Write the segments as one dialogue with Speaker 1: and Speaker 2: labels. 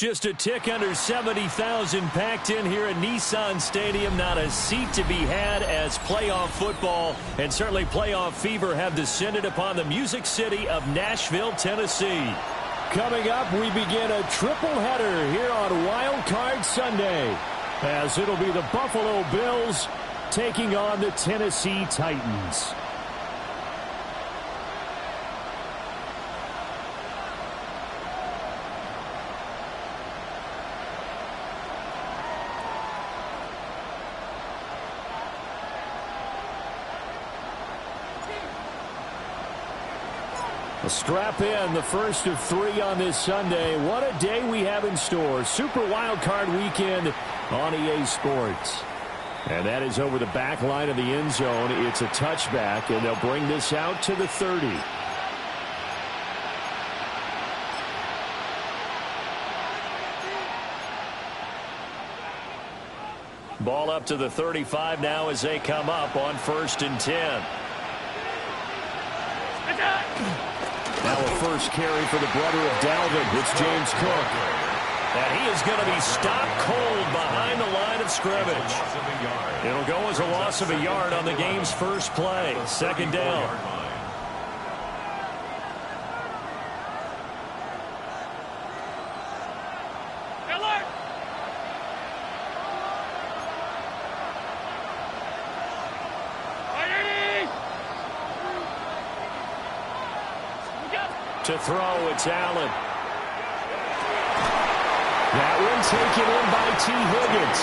Speaker 1: Just a tick under 70,000 packed in here at Nissan Stadium. Not a seat to be had as playoff football and certainly playoff fever have descended upon the Music City of Nashville, Tennessee. Coming up, we begin a triple header here on Wild Card Sunday, as it'll be the Buffalo Bills taking on the Tennessee Titans. Strap in, the first of 3 on this Sunday. What a day we have in store. Super Wild Card Weekend on EA Sports. And that is over the back line of the end zone. It's a touchback, and they'll bring this out to the 30. Ball up to the 35 now as they come up on 1st and 10. Now a first carry for the brother of Dalvin. It's James Cook. And he is going to be stopped cold behind the line of scrimmage. It'll go as a loss of a yard on the game's first play. 2nd down. To throw, it's Allen. That one taken in by T. Higgins.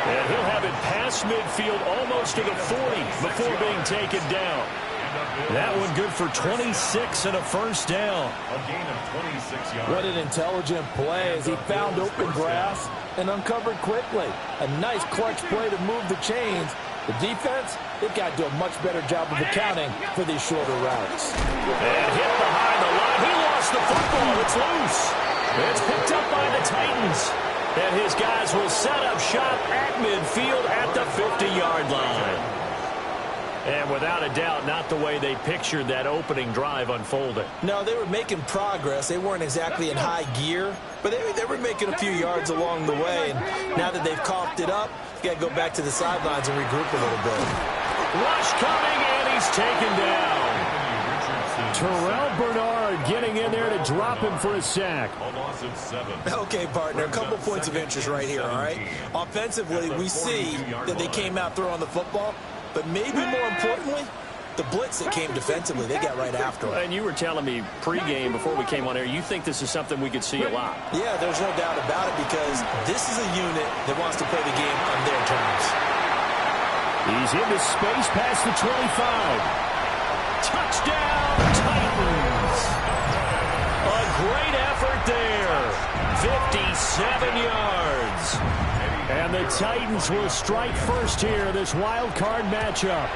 Speaker 1: And he'll have it past midfield almost to the 40 before being taken down. That one good for 26 and a first down.
Speaker 2: A gain of 26 yards.
Speaker 3: What an intelligent play as he found open grass and uncovered quickly. A nice clutch play to move the chains. The defense, they've got to do a much better job of accounting for these shorter routes.
Speaker 1: And hit behind the line. He lost the football. It's loose. It's picked up by the Titans. And his guys will set up shop at midfield at the 50-yard line. And without a doubt, not the way they pictured that opening drive unfolding.
Speaker 3: No, they were making progress. They weren't exactly in high gear, but they were making a few yards along the way. And now that they've coughed it up, you got to go back to the sidelines and regroup a little bit.
Speaker 1: Rush coming, and he's taken down. Terrell Bernard getting in there to drop him for a sack.
Speaker 2: A loss of 7.
Speaker 3: Okay, partner, a couple points of interest right here, all right? Offensively, we see that they came out throwing the football, but maybe more importantly, the blitz that came defensively, they got right after it.
Speaker 1: And you were telling me pregame before we came on air, you think this is something we could see a lot.
Speaker 3: Yeah, there's no doubt about it because this is a unit that wants to play the game on their terms.
Speaker 1: He's into space past the 25. Touchdown, Titans. A great effort there. 57 yards. And the Titans will strike first here, this wild card matchup.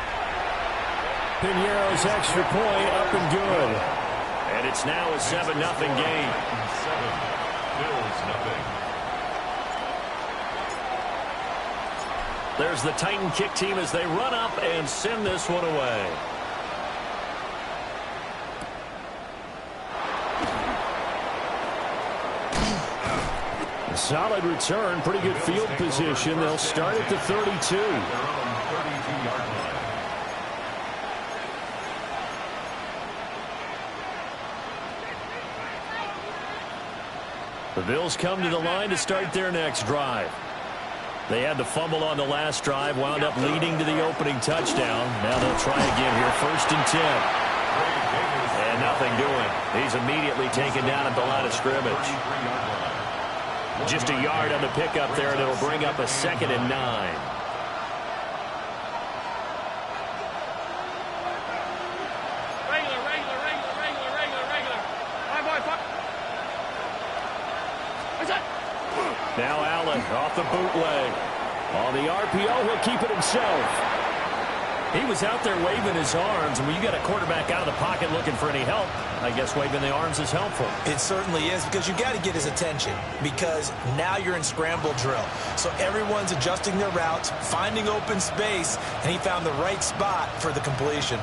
Speaker 1: Piñeiro's extra point up and good. And it's now a 7-0 game.
Speaker 2: 7. Bills nothing.
Speaker 1: There's the Titan kick team as they run up and send this one away. A solid return, pretty good field position. They'll start at the 32.
Speaker 2: Their own 32-yard line.
Speaker 1: The Bills come to the line to start their next drive. They had the fumble on the last drive, wound up leading to the opening touchdown. Now they'll try again here, 1st and 10. And nothing doing. He's immediately taken down at the line of scrimmage. Just a yard on the pickup there, and it'll bring up a 2nd and 9. Now Allen off the bootleg. On the RPO, he'll keep it himself. He was out there waving his arms, and when you got a quarterback out of the pocket looking for any help, I guess waving the arms is helpful.
Speaker 3: It certainly is, because you got to get his attention, because now you're in scramble drill. So everyone's adjusting their routes, finding open space, and he found the right spot for the completion.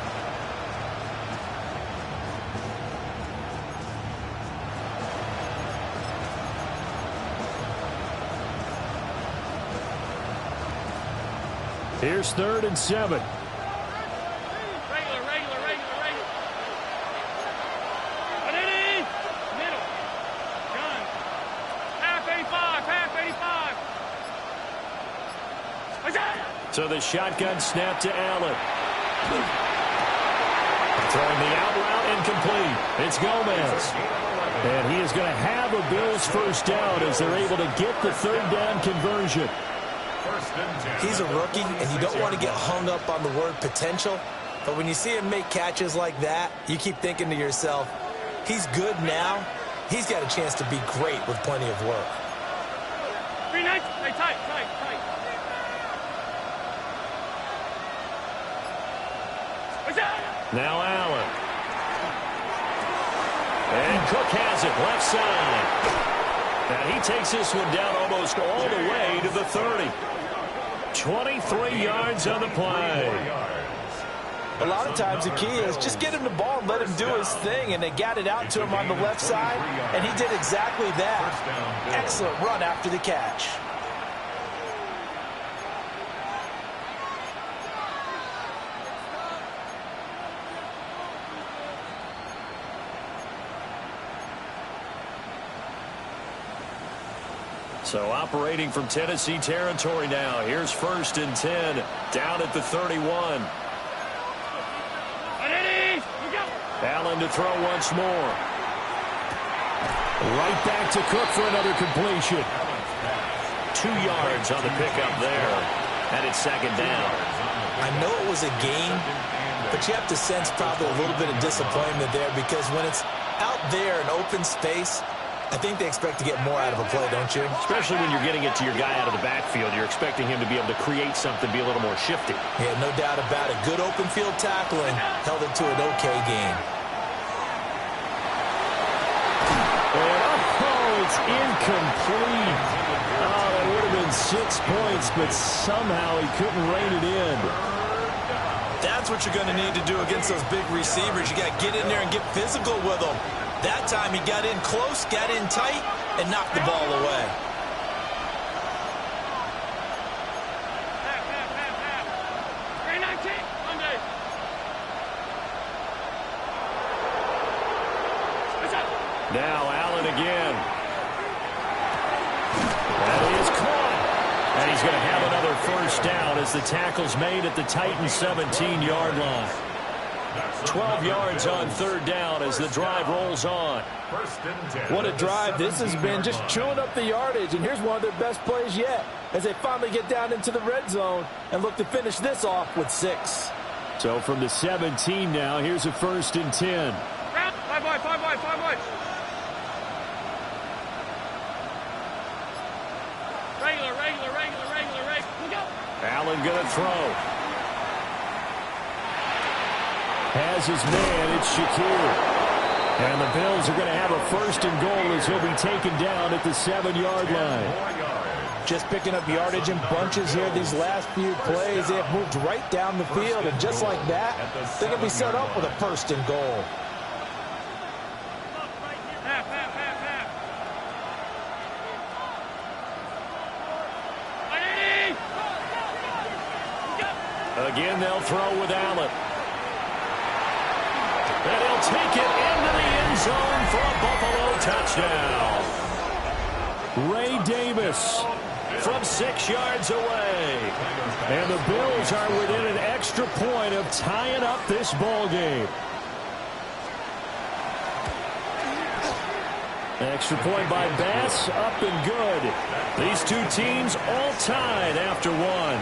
Speaker 1: Here's 3rd and 7. So the shotgun snap to Allen. Throwing the out route incomplete. It's Gomez. And he is going to have a Bills first down as they're able to get the 3rd down conversion.
Speaker 4: He's a rookie, and you don't want to get hung up on the word potential. But when you see him make catches like that, you keep thinking to yourself, he's good now. He's got a chance to be great with plenty of work.
Speaker 5: Tight.
Speaker 1: Now Allen. And Cook has it left side. And he takes this one down almost all the way to the 30. 23 yards on the play.
Speaker 3: A lot of times the key is just get him the ball and let him do his thing, and they got it out to him on the left side, and he did exactly that. Excellent run after the catch.
Speaker 1: So operating from Tennessee territory now. Here's 1st and 10 down at the 31. Allen to throw once more. Right back to Cook for another completion. 2 yards on the pickup there. And it's 2nd down.
Speaker 4: I know it was a game, but you have to sense probably a little bit of disappointment there because when it's out there in open space, I think they expect to get more out of a play, don't you?
Speaker 1: Especially when you're getting it to your guy out of the backfield. You're expecting him to be able to create something, be a little more shifty.
Speaker 4: Yeah, no doubt about it. Good open field tackling held it to an okay game.
Speaker 1: And, it's incomplete. Oh, that would have been 6 points, but somehow he couldn't rein it in.
Speaker 4: That's what you're going to need to do against those big receivers. You got to get in there and get physical with them. That time he got in close, got in tight, and knocked the ball away.
Speaker 1: Now Allen again. That is caught. And he's going to have another first down as the tackle's made at the Titans' 17-yard line. 12 yards on 3rd down as the drive rolls on.
Speaker 3: What a drive this has been, just chewing up the yardage. And here's one of their best plays yet as they finally get down into the red zone and look to finish this off with 6.
Speaker 1: So from the 17 now, here's a 1st and 10.
Speaker 5: Five wide. Regular. Go.
Speaker 1: Allen going to throw. Has his man, it's Shakir. And the Bills are going to have a 1st and goal as he'll be taken down at the 7-yard line.
Speaker 3: Just picking up yardage in bunches here these last few plays. They have moved right down the field, and just like that, they're going to be set up with a 1st and goal.
Speaker 1: Again, they'll throw with Allen. And he'll take it into the end zone for a Buffalo touchdown. Ray Davis from 6 yards away. And the Bills are within an extra point of tying up this ball game. Extra point by Bass, up and good. These two teams all tied after one.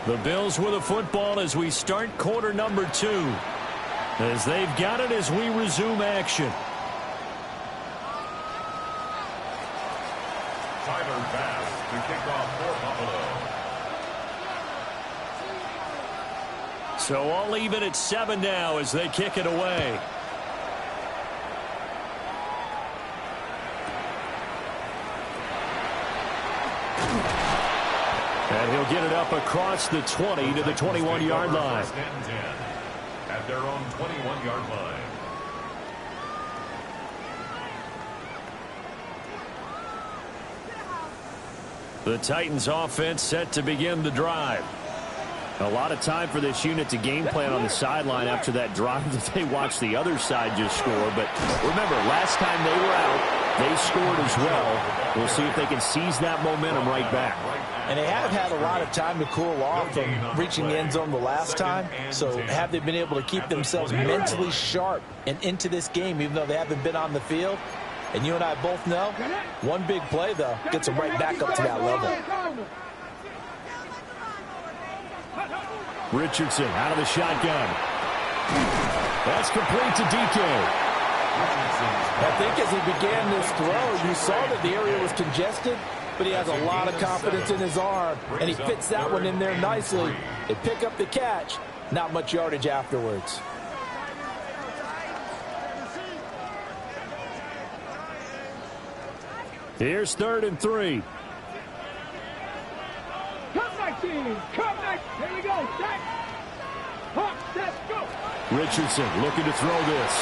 Speaker 1: The Bills with a football as we start quarter number 2. As they've got it as we resume action.
Speaker 2: Tyler Bass to kick off for Buffalo.
Speaker 1: So all even at 7 now as they kick it away. And he'll get it up across the 20 to the 21-yard line.
Speaker 2: At their own 21-yard line.
Speaker 1: The Titans offense set to begin the drive. A lot of time for this unit to game plan on the sideline after that drive that they watched the other side just score. But remember, last time they were out, they scored as well. We'll see if they can seize that momentum right back.
Speaker 3: And they have had a lot of time to cool off from reaching the end zone the last time. So have they been able to keep themselves mentally sharp and into this game, even though they haven't been on the field? And you and I both know, one big play, though, gets them right back up to that level.
Speaker 1: Richardson out of the shotgun. That's complete to DK.
Speaker 3: I think as he began this throw, you saw that the area was congested, but he has a lot of confidence in his arm, and he fits that one in there nicely. They pick up the catch, not much yardage afterwards.
Speaker 1: Here's 3rd and 3.
Speaker 5: Come back, team. Come back. Here we go. Set. Hop, set, go.
Speaker 1: Richardson looking to throw this.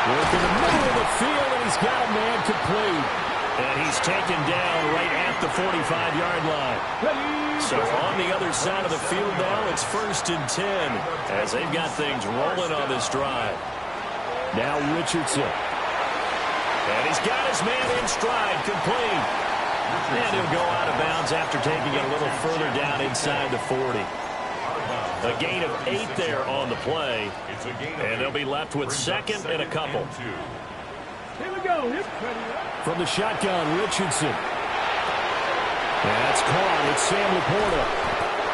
Speaker 1: Work in the middle of the field, and he's got a man complete. And he's taken down right at the 45-yard line. So on the other side of the field now, it's 1st and 10 as they've got things rolling on this drive. Now Richardson. And he's got his man in stride, complete. And he'll go out of bounds after taking it a little further down inside the 40. A gain of 8 there on the play. And they'll be left with 2nd and a couple.
Speaker 5: Here we go.
Speaker 1: From the shotgun, Richardson. And that's caught. It's Sam Laporta.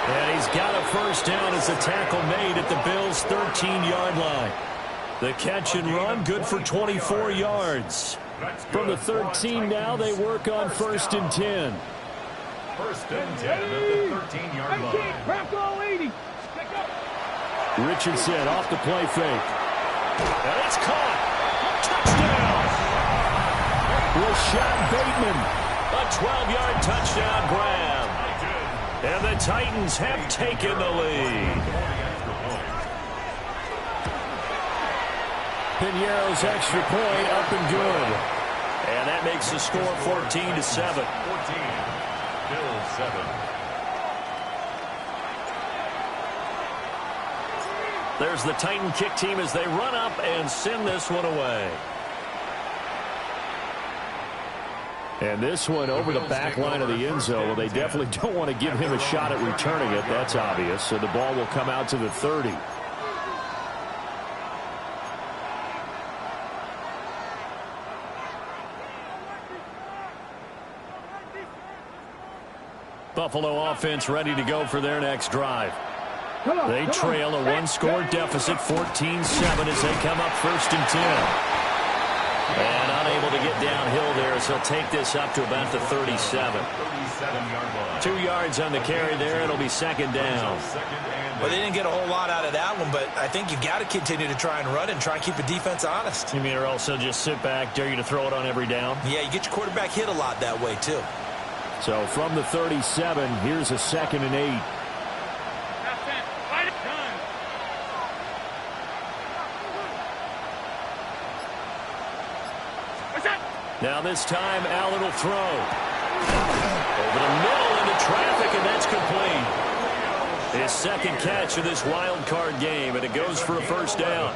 Speaker 1: And he's got a first down as the tackle made at the Bills' 13-yard line. The catch and run, good for 24 yards. From the 13 now, they work on 1st and 10.
Speaker 2: 1st and 10 at the 13-yard line.
Speaker 5: Crack all 80.
Speaker 1: Richardson off the play fake. And it's caught. Touchdown. Rashad Bateman. A 12-yard touchdown grab. And the Titans have taken the lead. Piñeiro's extra point up and good. And that makes the score 14-7.
Speaker 2: 14. Bills 7.
Speaker 1: There's the Titan kick team as they run up and send this one away. And this one over the back line of the end zone. Well, they definitely don't want to give him a shot at returning it. That's obvious. So the ball will come out to the 30. Buffalo offense ready to go for their next drive. They trail a one-score deficit, 14-7 as they come up 1st and 10. And unable to get downhill there as he'll take this up to about the 37.
Speaker 2: 37-yard line.
Speaker 1: 2 yards on the carry there. It'll be 2nd down.
Speaker 4: Well, they didn't get a whole lot out of that one, but I think you've got to continue to try and run and try and keep the defense honest.
Speaker 1: You mean or also just sit back, dare you to throw it on every down?
Speaker 4: Yeah, you get your quarterback hit a lot that way, too.
Speaker 1: So from the 37, here's a 2nd and 8. Now this time, Allen will throw. Over the middle into traffic, and that's complete. His 2nd catch of this wild card game, and it goes for a 1st down.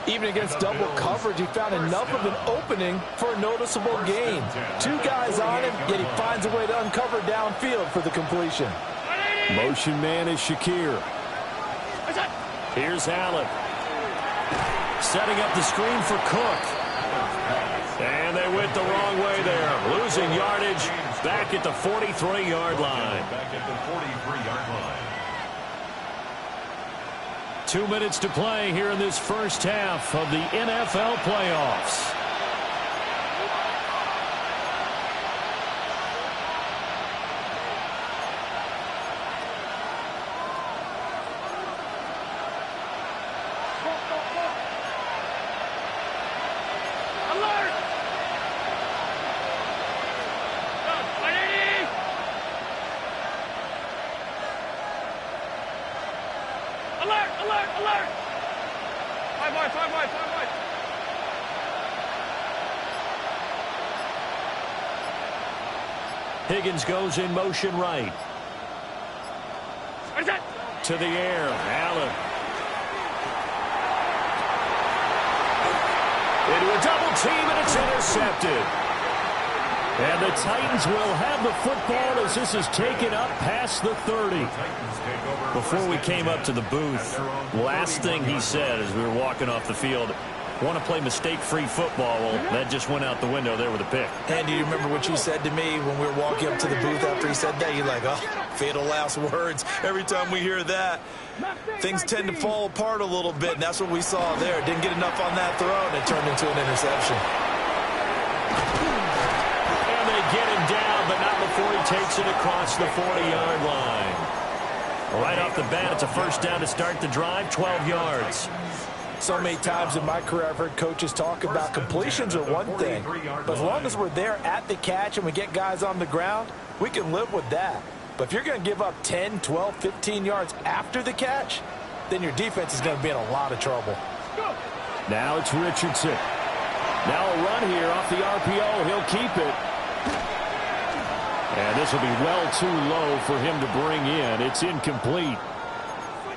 Speaker 3: Even against double coverage, he found enough of an opening for a noticeable gain. 2 guys on him, yet he finds a way to uncover downfield for the completion.
Speaker 1: Motion man is Shakir. Here's Allen. Setting up the screen for Cook. And they went the wrong way there. Losing yardage back at the 43-yard line.
Speaker 2: Back at the 43-yard line.
Speaker 1: 2 minutes to play here in this first half of the NFL playoffs. Higgins goes in motion right. To the air, Allen. Into a double team, and it's intercepted. And the Titans will have the football as this is taken up past the 30. Before we came up to the booth, last thing he said as we were walking off the field, want to play mistake-free football. Well, that just went out the window there with a pick.
Speaker 4: And do you remember what you said to me when we were walking up to the booth after he said that? You're like, oh, fatal last words. Every time we hear that, things tend to fall apart a little bit, and that's what we saw there. Didn't get enough on that throw, and it turned into an interception.
Speaker 1: And they get him down, but not before he takes it across the 40-yard line. Right off the bat, it's a first down to start the drive, 12 yards.
Speaker 3: So many times in my career, I've heard coaches talk about completions are one thing, but as long as we're there at the catch and we get guys on the ground, we can live with that. But if you're going to give up 10, 12, 15 yards after the catch, then your defense is going to be in a lot of trouble.
Speaker 1: Now it's Richardson. Now a run here off the RPO. He'll keep it. And this will be well too low for him to bring in. It's incomplete.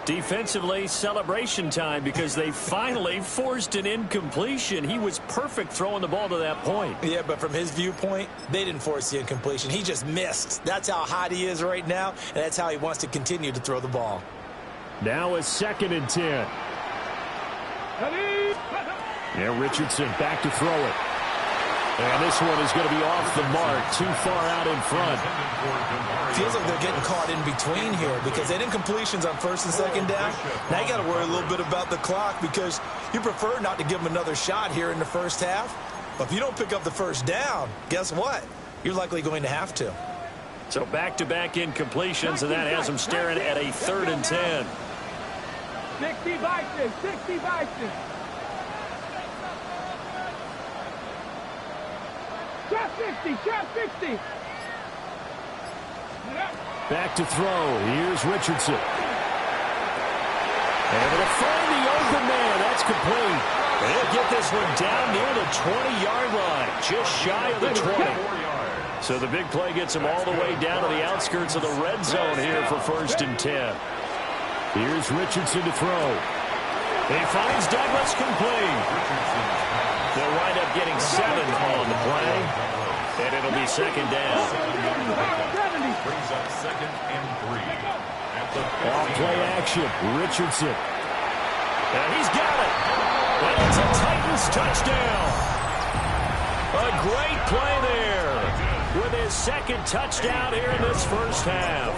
Speaker 1: Defensively, celebration time because they finally forced an incompletion. He was perfect throwing the ball to that point.
Speaker 4: Yeah, but from his viewpoint, they didn't force the incompletion. He just missed. That's how hot he is right now, and that's how he wants to continue to throw the ball.
Speaker 1: Now a 2nd and 10. Yeah, Richardson back to throw it. And this one is going to be off the mark, too far out in front.
Speaker 4: Feels like they're getting caught in between here because they didn't completions on 1st and 2nd down. Now you got to worry a little bit about the clock because you prefer not to give them another shot here in the first half. But if you don't pick up the first down, guess what? You're likely going to have to.
Speaker 1: So back-to-back incompletions, and that has them staring at a 3rd and 10.
Speaker 5: 60 Vikings, 60 Vikings. Shot 50, shot 50.
Speaker 1: Back to throw. Here's Richardson. Able to find the open man. That's complete. They'll get this one down near the 20-yard line, just shy of the 20. So the big play gets him all the way down to the outskirts of the red zone here for 1st and 10. Here's Richardson to throw. He finds Douglas complete. They'll wind up getting 7 on the play, and it'll be 2nd down.
Speaker 2: Brings up 2nd and 3.
Speaker 1: Off play action, Richardson. And he's got it. And it's a Titans touchdown. A great play there with his 2nd touchdown here in this first half.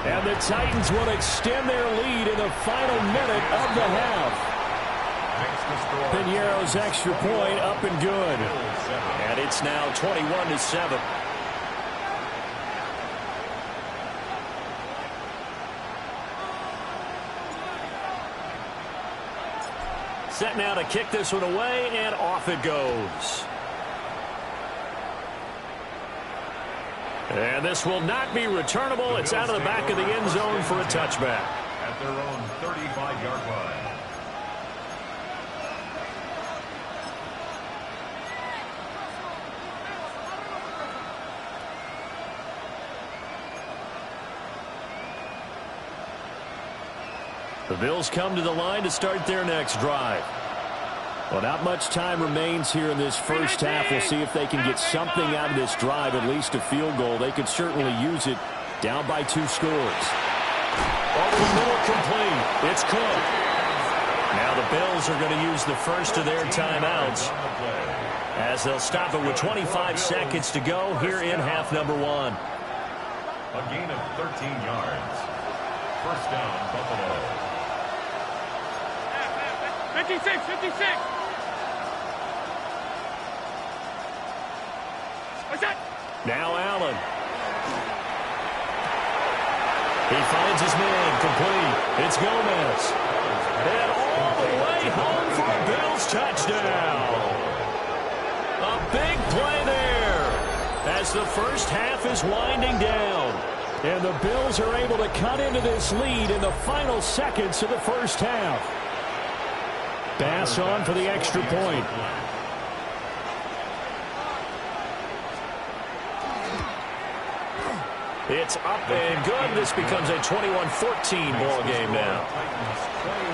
Speaker 1: And the Titans will extend their lead in the final minute of the half. Piñeiro's extra point up and good. And it's now 21-7. Set now to kick this one away, and off it goes. And this will not be returnable. It's out of the back of the end zone for a touchback.
Speaker 2: At their own 35-yard line.
Speaker 1: The Bills come to the line to start their next drive. Well, not much time remains here in this first half. We'll see if they can get something out of this drive, at least a field goal. They could certainly use it down by 2 scores. Over the middle, complete. It's Cook. Now the Bills are going to use the first of their timeouts as they'll stop it with 25 seconds to go here in half number 1.
Speaker 2: A gain of 13 yards. First down, Buffalo.
Speaker 5: 56, 56. What's that?
Speaker 1: Now Allen. He finds his man, complete. It's Gomez. And all the way home for a Bills touchdown. A big play there as the first half is winding down. And the Bills are able to cut into this lead in the final seconds of the first half. Bass on for the extra point. It's up and good. This becomes a 21-14 ball game now.
Speaker 2: Titans 21,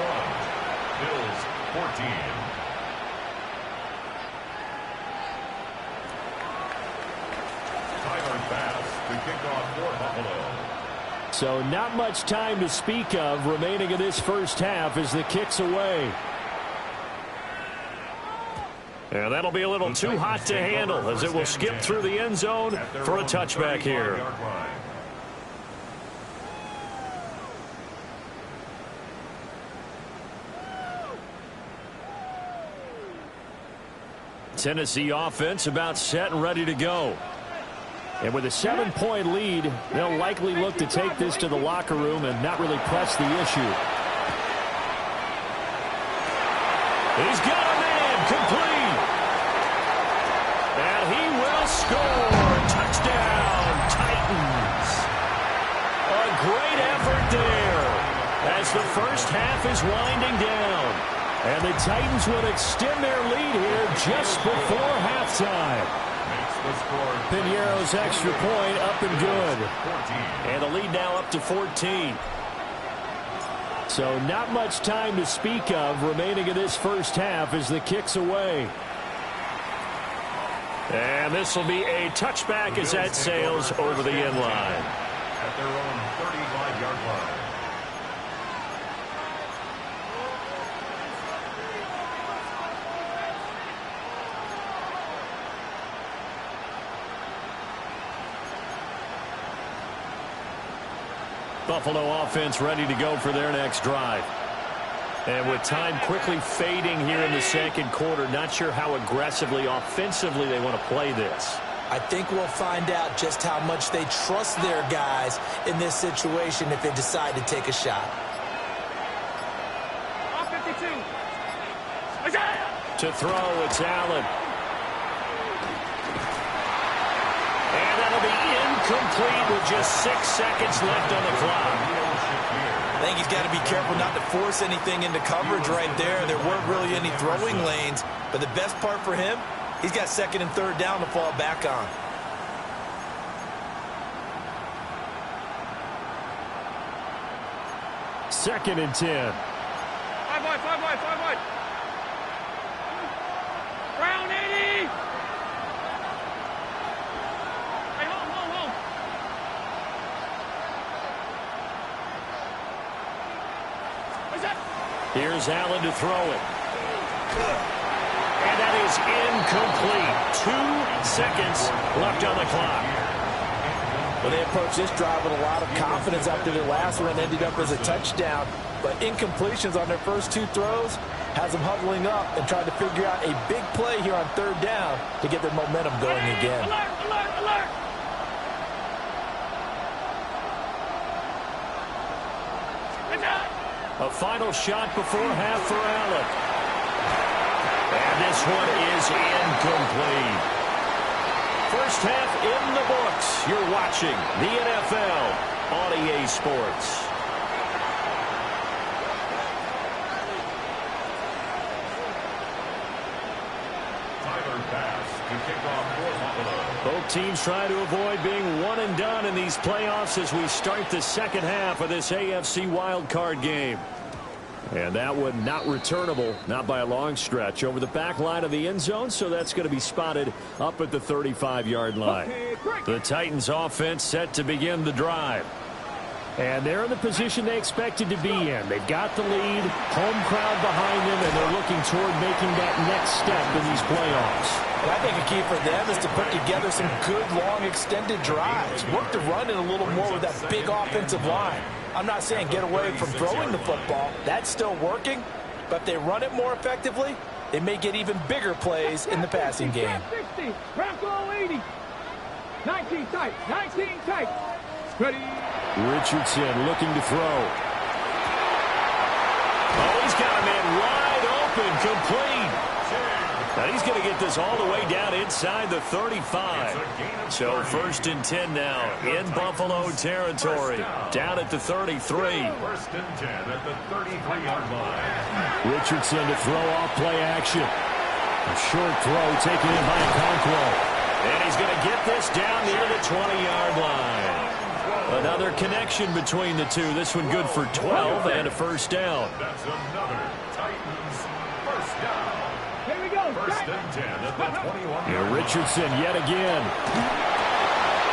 Speaker 2: Bills 14. Tyler Bass to kick off for Buffalo.
Speaker 1: So not much time to speak of remaining in this first half as the kick's away. And that'll be a little too hot to handle as it will skip through the end zone for a touchback here. Tennessee offense about set and ready to go. And with a 7-point lead, they'll likely look to take this to the locker room and not really press the issue. He's got a man complete. And he will score. Touchdown, Titans. A great effort there as the first half is winding down. And the Titans will extend their lead here just before halftime. Piñeiro's extra point up and good. And the lead now up to 14. So not much time to speak of remaining in this first half as the kick's away. And this will be a touchback as that sails over the end line.
Speaker 2: At their own 35-yard line.
Speaker 1: Buffalo offense ready to go for their next drive. And with time quickly fading here in the second quarter, not sure how aggressively, offensively they want to play this.
Speaker 4: I think we'll find out just how much they trust their guys in this situation if they decide to take a shot.
Speaker 1: To throw, it's Allen. And that'll be incomplete with just 6 seconds left on the clock.
Speaker 4: I think he's got to be careful not to force anything into coverage right there. There weren't really any throwing lanes, but the best part for him, he's got second and third down to fall back on.
Speaker 1: Second and 10.
Speaker 5: 5 wide. Brown 80. Hey, home. What's that?
Speaker 1: Here's Allen to throw it. And that is incomplete. 2 seconds left on the clock.
Speaker 3: Well, they approached this drive with a lot of confidence after their last one ended up as a touchdown. But incompletions on their first 2 throws has them huddling up and trying to figure out a big play here on third down to get their momentum going again.
Speaker 5: Alert!
Speaker 1: A final shot before half for Allen. And this one is incomplete. First half in the books. You're watching the NFL on EA Sports.
Speaker 2: Tyler Bass to kick off for Buffalo.
Speaker 1: Both teams try to avoid being one and done in these playoffs as we start the second half of this AFC wildcard game. And that one not returnable, not by a long stretch, over the back line of the end zone, so that's going to be spotted up at the 35-yard line. The Titans offense set to begin the drive. And they're in the position they expected to be in. They've got the lead, home crowd behind them, and they're looking toward making that next step in these playoffs.
Speaker 3: And I think a key for them is to put together some good, long, extended drives. Work the run in a little more with that big offensive line. I'm not saying get away from throwing the football. That's still working. But if they run it more effectively, they may get even bigger plays in the passing game.
Speaker 5: 60. Bronco 80. 19 tight. Ready.
Speaker 1: Richardson looking to throw. Oh, he's got a man wide open, complete. And he's going to get this all the way down inside the 35. So first and 10 now in Buffalo territory. Down at the 33.
Speaker 2: First and 10 at the 33-yard line.
Speaker 1: Richardson to throw off play action. A short throw taken in by Okonkwo. And he's going to get this down near the 20-yard line. Another connection between the two. This one good for 12 and a first down.
Speaker 2: That's another Titans first down.
Speaker 5: Here we go.
Speaker 2: First and 10 at the 21.
Speaker 1: Here Richardson yet again.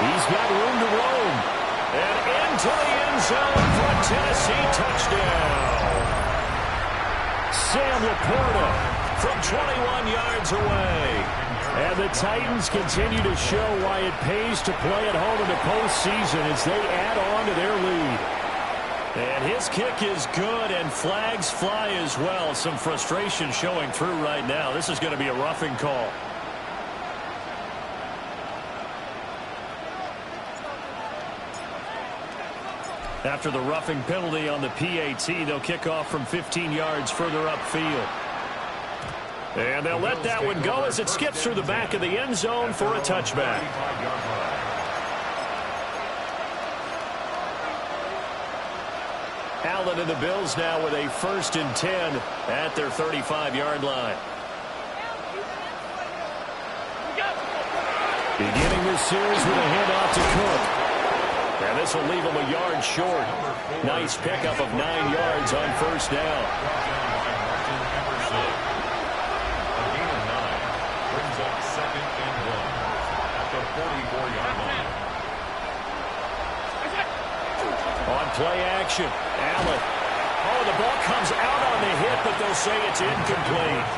Speaker 1: He's got room to roam. And into the end zone for a Tennessee touchdown. Sam Laporta from 21 yards away. And the Titans continue to show why it pays to play at home in the postseason as they add on to their lead. And his kick is good, and flags fly as well. Some frustration showing through right now. This is going to be a roughing call. After the roughing penalty on the PAT, they'll kick off from 15 yards further upfield. And they'll let that one go as it skips through the back of the end zone for a touchback. Allen and the Bills now with a first and 10 at their 35-yard line. Beginning this series with a handoff to Cook. And this will leave him a yard short. Nice pickup of 9 yards on first down.
Speaker 2: A gain of 9 brings up second and 1 at the 44-yard line.
Speaker 1: On play action, Allen. Oh, the ball comes out on the hit, but they'll say it's incomplete.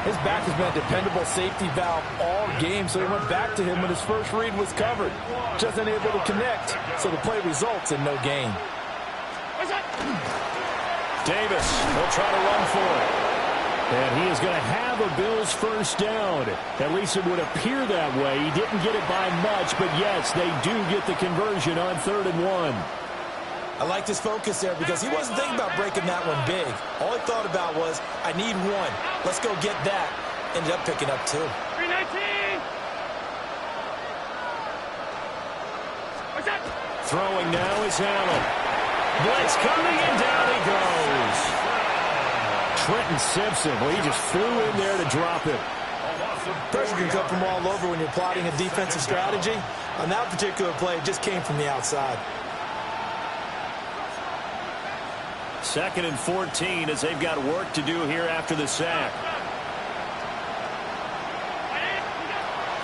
Speaker 3: His back has been a dependable safety valve all game, so he went back to him when his first read was covered. Just unable to connect, so the play results in no gain.
Speaker 1: Davis will try to run for it. And he is going to have a Bills first down. At least it would appear that way. He didn't get it by much, but yes, they do get the conversion on 3rd and 1.
Speaker 4: I liked his focus there because he wasn't thinking about breaking that one big. All he thought about was, I need one. Let's go get that. Ended up picking up 2.
Speaker 5: 319.
Speaker 1: Throwing now is Allen. Blitz coming, and down he goes. Trenton Simpson, well, he just flew in there to drop it.
Speaker 4: Pressure can come from all over when you're plotting a defensive strategy. On that particular play, it just came from the outside.
Speaker 1: 2nd and 14 as they've got work to do here after the sack.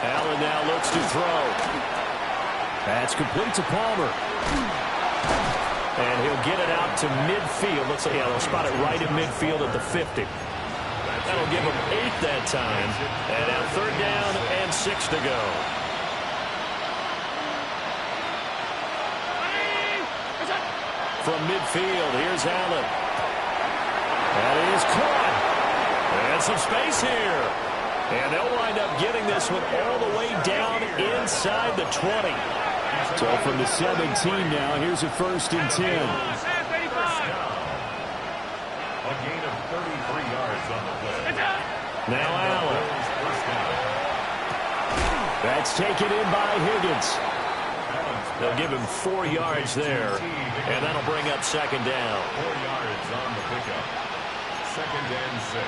Speaker 1: Allen now looks to throw. That's complete to Palmer. And he'll get it out to midfield. Looks like, yeah, they'll spot it right in midfield at the 50. That'll give them 8 that time. And now 3rd down and 6 to go. From midfield, here's Allen. That is caught. And some space here. And they'll wind up getting this one all the way down inside the 20. So from the 17 now, here's a 1st and 10.
Speaker 2: A gain of 33 yards on the play.
Speaker 1: Now Allen. That's taken in by Higgins. They'll give him 4 yards there, and that'll bring up 2nd down.
Speaker 2: 4 yards on the pickup. 2nd and 6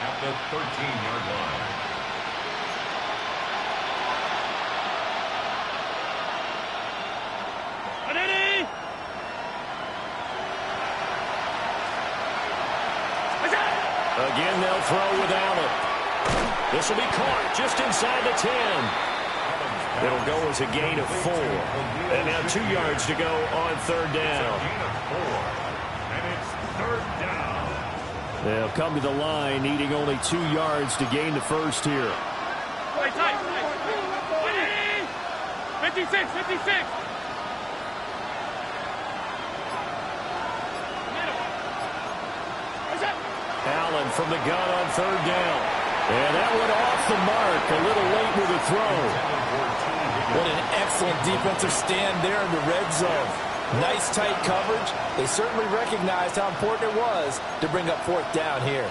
Speaker 2: at the 13-yard line.
Speaker 1: Again, they'll throw with Allen. This will be caught just inside the 10. It'll go as a gain of 4. And now 2 yards to go on 3rd down.
Speaker 2: Gain of 4. And it's 3rd down.
Speaker 1: They'll come to the line needing only 2 yards to gain the first here.
Speaker 5: 56, 56.
Speaker 1: Allen from the gun on 3rd down. And that went off the mark. A little late with the throw.
Speaker 3: What an excellent defensive stand there in the red zone. Nice tight coverage. They certainly recognized how important it was to bring up 4th down here.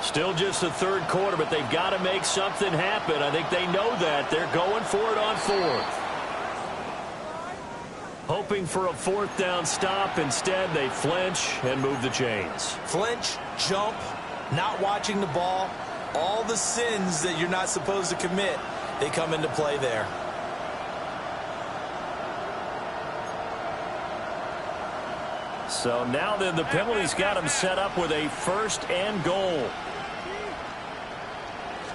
Speaker 1: Still just the 3rd quarter, but they've got to make something happen. I think they know that. They're going for it on 4th. hoping for a fourth down stop. Instead, they flinch and move the chains.
Speaker 4: Flinch, jump, not watching the ball, all the sins that you're not supposed to commit, they come into play there.
Speaker 1: So now then the penalty's got him set up with a 1st and goal.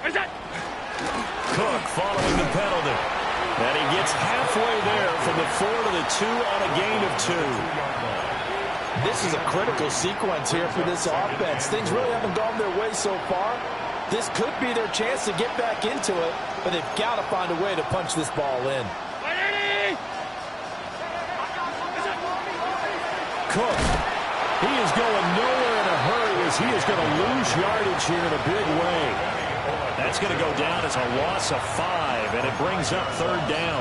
Speaker 1: Cook following the penalty. And he gets halfway there from the 4 to the 2 on a gain of 2.
Speaker 3: This is a critical sequence here for this offense. Things really haven't gone their way so far. This could be their chance to get back into it, but they've got to find a way to punch this ball in.
Speaker 1: Cook, he is going nowhere in a hurry as he is going to lose yardage here in a big way. That's going to go down as a loss of 5, and it brings up 3rd down.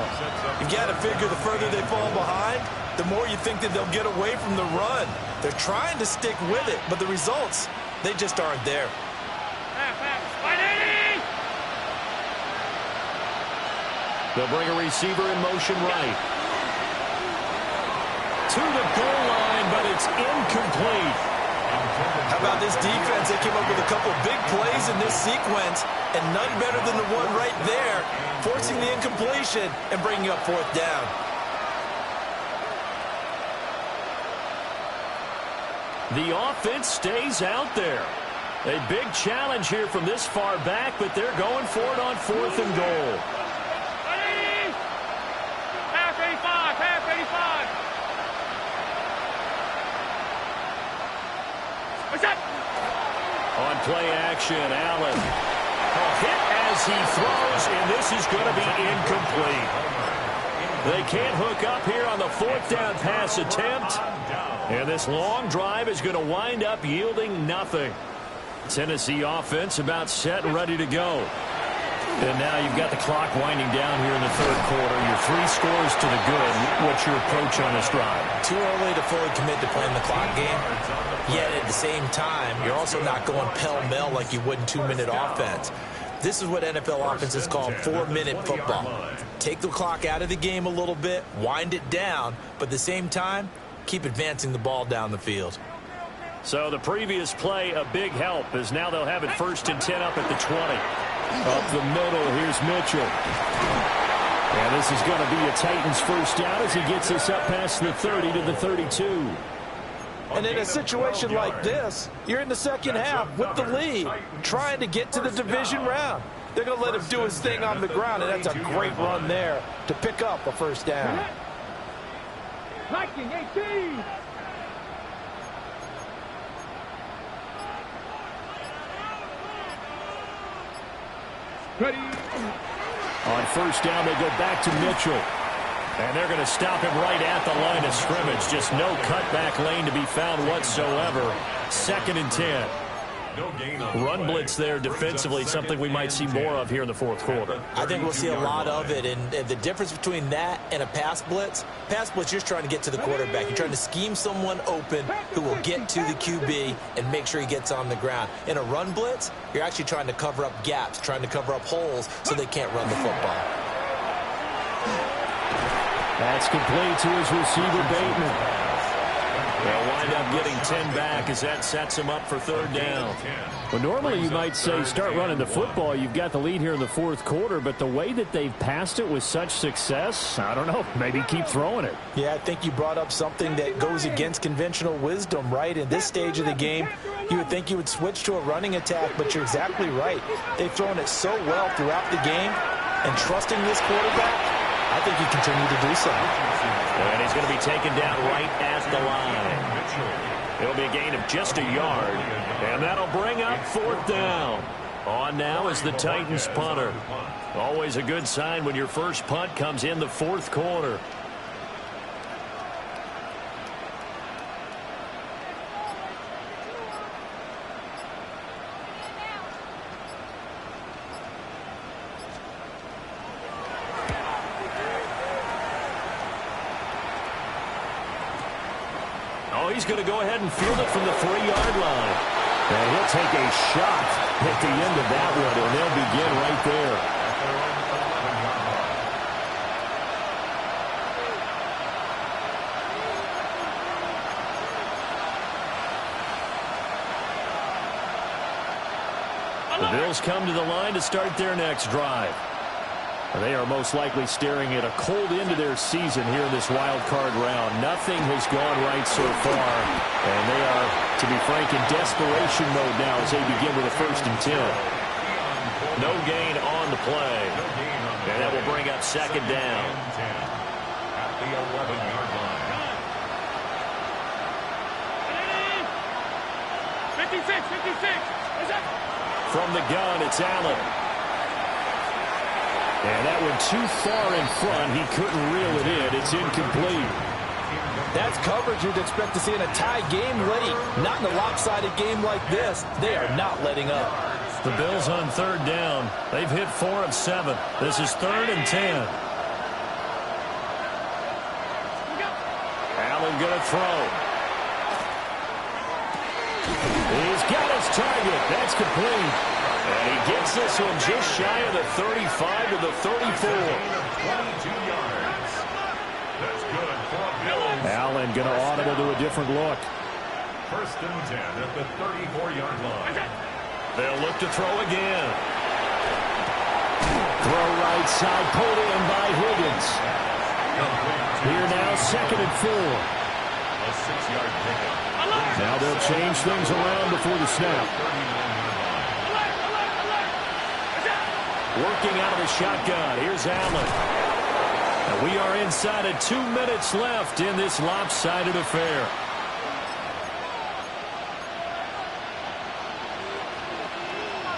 Speaker 4: You got to figure the further they fall behind, the more you think that they'll get away from the run. They're trying to stick with it, but the results, they just aren't there.
Speaker 1: They'll bring a receiver in motion right. To the goal line, but it's incomplete.
Speaker 4: How about this defense? They came up with a couple big plays in this sequence, and none better than the one right there, forcing the incompletion and bringing up 4th down.
Speaker 1: The offense stays out there. A big challenge here from this far back, but they're going for it on 4th and goal.
Speaker 5: Half 85, half 85. What's that?
Speaker 1: On play action, Allen. A hit as he throws, and this is going to be incomplete. They can't hook up here on the 4th down pass attempt. And this long drive is going to wind up yielding nothing. Tennessee offense about set and ready to go. And now you've got the clock winding down here in the 3rd quarter. Your 3 scores to the good. What's your approach on this drive?
Speaker 4: Too early to fully commit to playing the clock game. Yet at the same time, you're also not going pell-mell like you would in 2-minute offense. This is what NFL offenses call 4-minute football. Take the clock out of the game a little bit, wind it down, but at the same time, keep advancing the ball down the field.
Speaker 1: So the previous play, a big help, as now they'll have it 1st and 10 up at the 20. Up the middle, here's Mitchell. And this is going to be a Titans 1st down as he gets us up past the 30 to the 32.
Speaker 3: And in a situation like this, you're in the 2nd half with the lead, trying to get to the division round. They're going to let him do his thing on the ground, and that's a great run there to pick up a 1st down.
Speaker 5: Viking 18. Ready.
Speaker 1: On 1st down, they go back to Mitchell. And they're going to stop him right at the line of scrimmage. Just no cutback lane to be found whatsoever. 2nd and 10. Run blitz there defensively, something we might see more of here in the 4th quarter.
Speaker 4: I think we'll see a lot of it, and the difference between that and a pass blitz, you're just trying to get to the quarterback. You're trying to scheme someone open who will get to the QB and make sure he gets on the ground. In a run blitz, you're actually trying to cover up gaps, trying to cover up holes so they can't run the football.
Speaker 1: That's complete to his receiver, Bateman. They'll wind up getting 10 back as that sets him up for 3rd down. Well, normally you might say start running the football. You've got the lead here in the 4th quarter, but the way that they've passed it with such success, I don't know, maybe keep throwing it.
Speaker 3: Yeah, I think you brought up something that goes against conventional wisdom, right? In this stage of the game, you would think you would switch to a running attack, but you're exactly right. They've thrown it so well throughout the game, and trusting this quarterback, I think he continued to do so.
Speaker 1: And he's going to be taken down right at the line. It'll be a gain of just a yard, and that'll bring up 4th down. On now is the Titans punter. Always a good sign when your first punt comes in the 4th quarter. He's going to go ahead and field it from the 3-yard line. And he'll take a shot at the end of that one, and they'll begin right there. Bills come to the line to start their next drive. They are most likely staring at a cold end to their season here in this wild card round. Nothing has gone right so far, and they are, to be frank, in desperation mode now as they begin with a 1st and 10. No gain on the play, and that will bring up 2nd down.
Speaker 2: At the 11-yard line.
Speaker 5: 56.
Speaker 1: From the gun, it's Allen. And that one too far in front. He couldn't reel it in. It's incomplete.
Speaker 3: That's coverage you'd expect to see in a tie game late. Not in a lopsided game like this. They are not letting up.
Speaker 1: The Bills on 3rd down. They've hit 4 of 7. This is 3rd and 10. Allen going to throw. He's got his target. That's complete. And he gets this one just shy of the 35 to the 34.
Speaker 2: 22 yards. That's good for Bills.
Speaker 1: Allen going to audible to a different look.
Speaker 2: 1st and 10 at the 34-yard line.
Speaker 1: They'll look to throw again. Throw right side, pulled in by Higgins. Here now, 2nd and 4.
Speaker 2: A 6-yard pickup.
Speaker 1: Now they'll change things around before the snap. Working out of the shotgun. Here's Allen. And we are inside of 2 minutes left in this lopsided affair.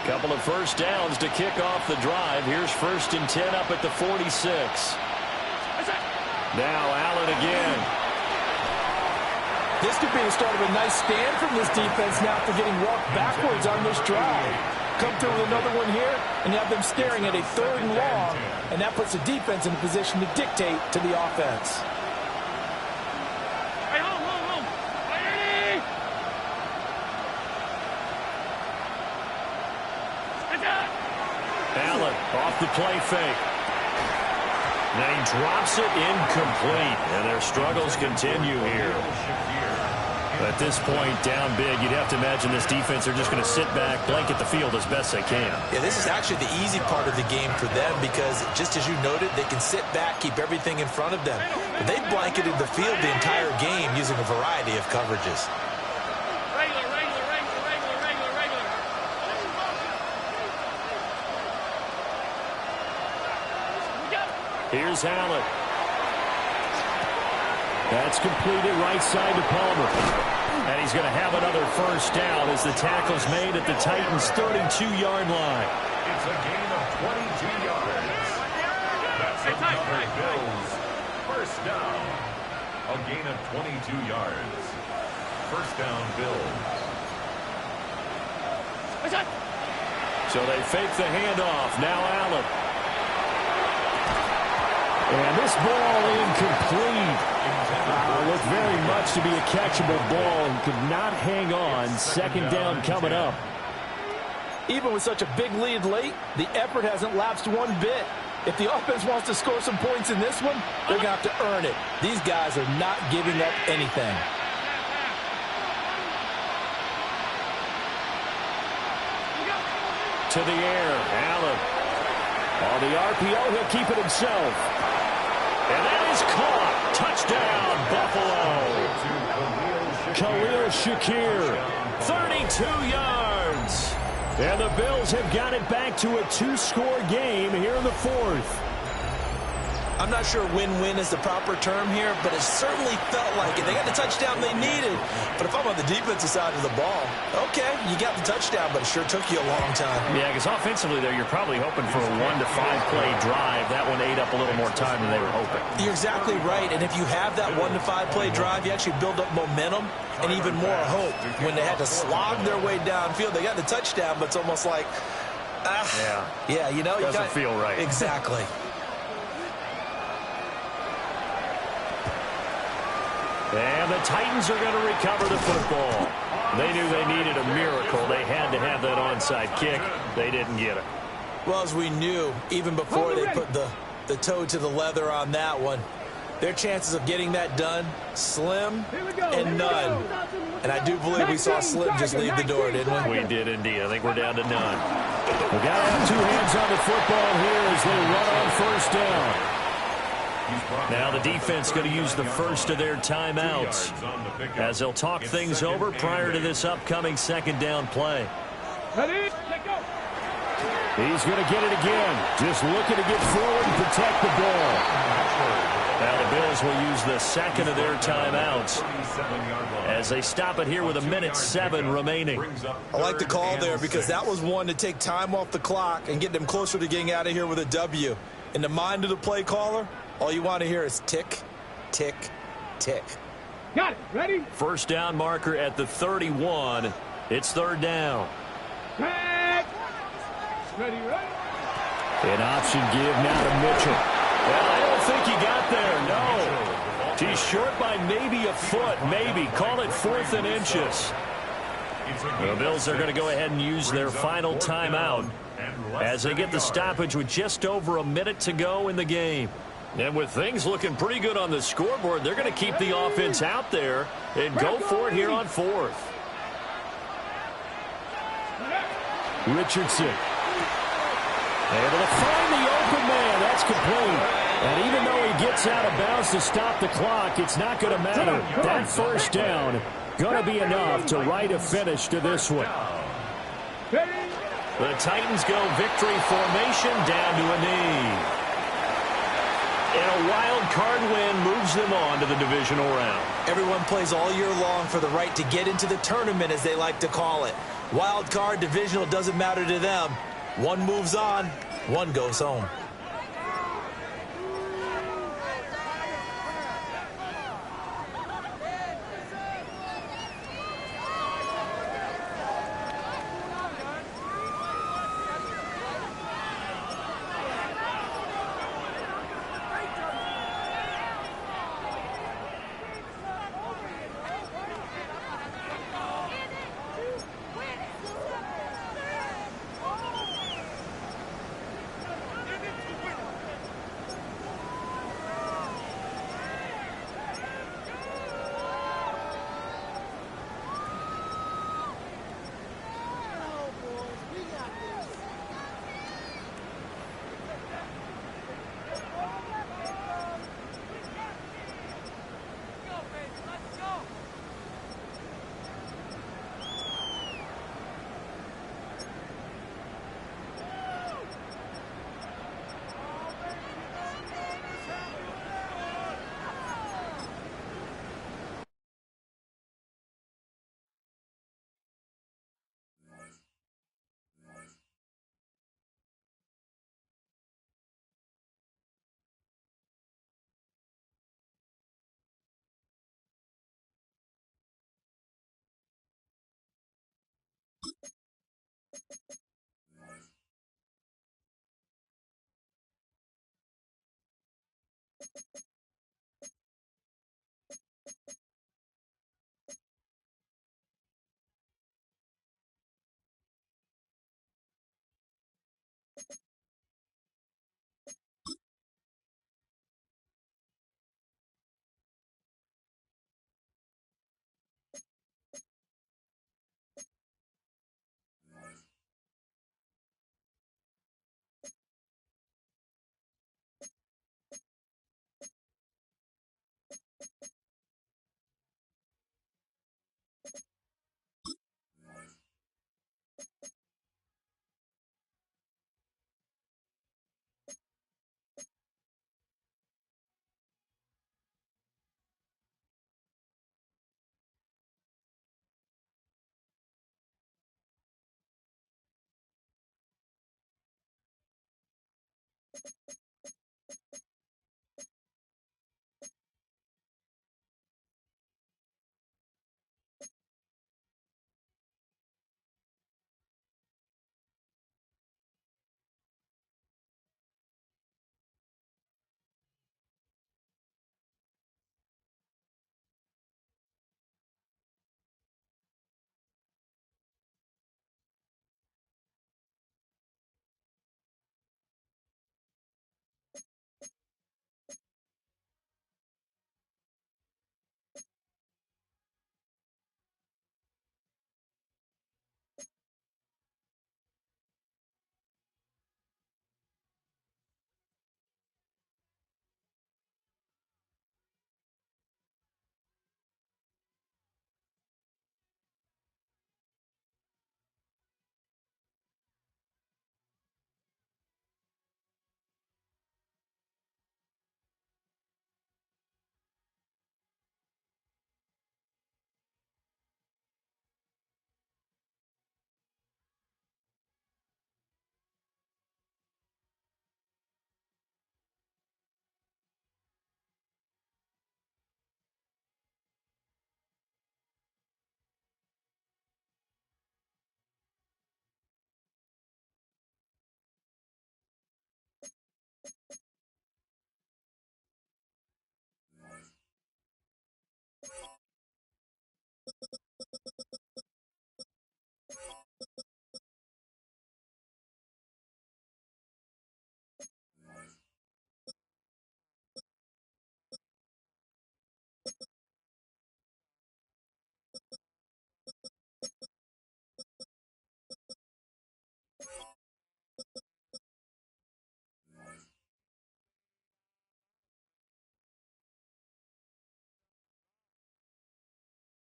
Speaker 1: Couple of 1st downs to kick off the drive. Here's 1st and 10 up at the 46. Now Allen again.
Speaker 3: This could be the start of a nice stand from this defense now after getting walked backwards on this drive. Come through with another one here, and you have them staring at a 3rd and long, and that puts the defense in a position to dictate to the offense.
Speaker 5: Hey, home. Ready?
Speaker 1: Allen off the play fake. Now he drops it incomplete, and their struggles continue here. At this point, down big, you'd have to imagine this defense are just going to sit back, blanket the field as best they can.
Speaker 4: Yeah, this is actually the easy part of the game for them because, just as you noted, they can sit back, keep everything in front of them. But they've blanketed the field the entire game using a variety of coverages.
Speaker 5: Regular.
Speaker 1: Here's Allen. That's completed right side to Palmer. And he's going to have another 1st down as the tackle's made at the Titans' 32-yard line.
Speaker 2: It's a gain of 22 yards. That's another Bills 1st down. A gain of 22 yards. 1st down, Bills.
Speaker 1: So they fake the handoff. Now Allen. And this ball incomplete. Looked very much to be a catchable ball. He could not hang on. 2nd down coming up.
Speaker 3: Even with such a big lead late, the effort hasn't lapsed one bit. If the offense wants to score some points in this one, they're going to have to earn it. These guys are not giving up anything.
Speaker 1: To the air, Allen. On the RPO, he'll keep it himself. And that is caught. Touchdown, Buffalo. Khalil Shakir, 32 yards. And the Bills have got it back to a 2-score game here in the 4th.
Speaker 4: I'm not sure win-win is the proper term here, but it certainly felt like it. They got the touchdown they needed. But if I'm on the defensive side of the ball, okay, you got the touchdown, but it sure took you a long time.
Speaker 1: Yeah, because offensively, though, you're probably hoping for a 1 to 5 play drive. That one ate up a little more time than they were hoping.
Speaker 4: You're exactly right. And if you have that 1 to 5 play drive, you actually build up momentum and even more hope. When they had to slog their way downfield, they got the touchdown, but it's almost like, yeah, you know,
Speaker 1: doesn't feel right.
Speaker 4: Exactly.
Speaker 1: And the Titans are going to recover the football. They knew they needed a miracle. They had to have that onside kick. They didn't get it.
Speaker 4: Well, as we knew, even before they put the toe to the leather on that one, their chances of getting that done, slim and none. And I do believe we saw Slim just leave the door, didn't we?
Speaker 1: We did indeed. I think we're down to none. We got to have two hands on the football here as they run on first down. Now the defense going to use the first of their timeouts as they'll talk things over prior to this upcoming second down play.
Speaker 5: Ready? Let go.
Speaker 1: He's going to get it again. Just looking to get forward and protect the ball. Now the Bills will use the second of their timeouts as they stop it here with 1:07 remaining.
Speaker 4: I like the call there because that was one to take time off the clock and get them closer to getting out of here with a W. In the mind of the play caller, all you want to hear is tick, tick, tick.
Speaker 5: Got it. Ready?
Speaker 1: First down marker at the 31. It's third down.
Speaker 5: Back. Ready, ready.
Speaker 1: An option give now to Mitchell. Well, I don't think he got there, no. He's short by maybe a foot, maybe. Call it 4th and inches. The Bills are going to go ahead and use their final timeout as they get the stoppage with just over a minute to go in the game. And with things looking pretty good on the scoreboard, they're going to keep the offense out there and go for it here on 4th. Richardson. Able to find the open man. That's complete. And even though he gets out of bounds to stop the clock, it's not going to matter. That first down going to be enough to write a finish to this one. The Titans go victory formation down to a knee. And a wild card win moves them on to the divisional round.
Speaker 4: Everyone plays all year long for the right to get into the tournament, as they like to call it. Wild card, divisional, doesn't matter to them. One moves on, one goes home.